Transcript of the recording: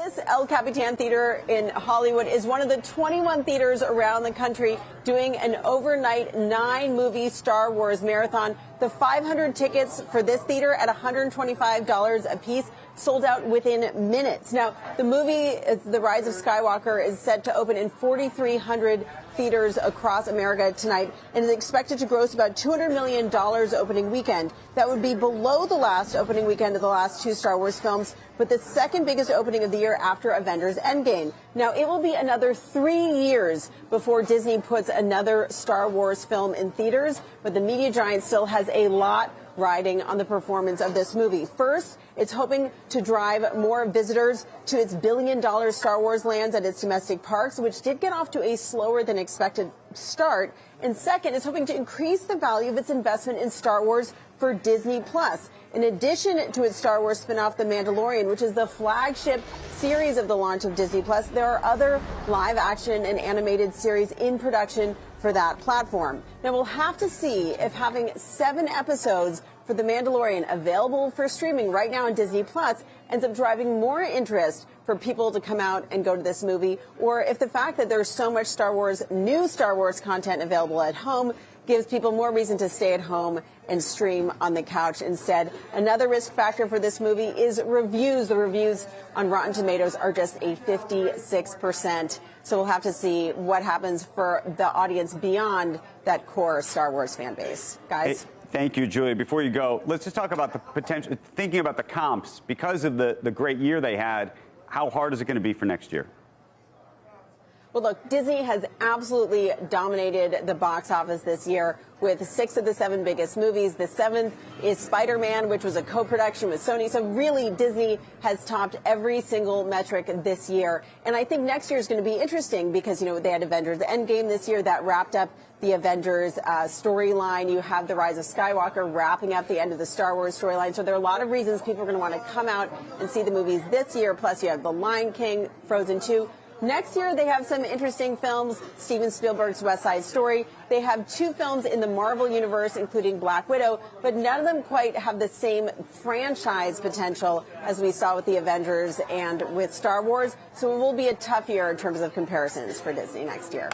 This El Capitan Theater in Hollywood is one of the 21 theaters around the country doing an overnight 9-movie Star Wars marathon. The 500 tickets for this theater at $125 a piece sold out within minutes. Now, the movie, The Rise of Skywalker, is set to open in 4,300 theaters across America tonight and is expected to gross about $200 million opening weekend. That would be below the last opening weekend of the last 2 Star Wars films, but the second biggest opening of the year after Avengers Endgame. Now, it will be another 3 years before Disney puts another Star Wars film in theaters, but the media giant still has a lot riding on the performance of this movie. First, it's hoping to drive more visitors to its billion-dollar Star Wars lands at its domestic parks, which did get off to a slower than expected start. And second, it's hoping to increase the value of its investment in Star Wars for Disney+. In addition to its Star Wars spin-off, The Mandalorian, which is the flagship series of the launch of Disney+, there are other live-action and animated series in production for that platform. Now, we'll have to see if having 7 episodes for The Mandalorian available for streaming right now on Disney Plus ends up driving more interest for people to come out and go to this movie, or if the fact that there's so much new Star Wars content available at home gives people more reason to stay at home and stream on the couch instead. Another risk factor for this movie is reviews. The reviews on Rotten Tomatoes are just a 56%. So we'll have to see what happens for the audience beyond that core Star Wars fan base. Guys? Hey, thank you, Julia. Before you go, let's just talk about the potential, thinking about the comps. Because of the great year they had, how hard is it going to be for next year? Well, look, Disney has absolutely dominated the box office this year with 6 of the 7 biggest movies. The 7th is Spider-Man, which was a co-production with Sony. So really, Disney has topped every single metric this year. And I think next year is going to be interesting because, you know, they had Avengers Endgame this year that wrapped up the Avengers storyline. You have The Rise of Skywalker wrapping up the end of the Star Wars storyline. So there are a lot of reasons people are going to want to come out and see the movies this year. Plus, you have The Lion King, Frozen 2. Next year, they have some interesting films, Steven Spielberg's West Side Story. They have 2 films in the Marvel universe, including Black Widow, but none of them quite have the same franchise potential as we saw with the Avengers and with Star Wars. So it will be a tough year in terms of comparisons for Disney next year.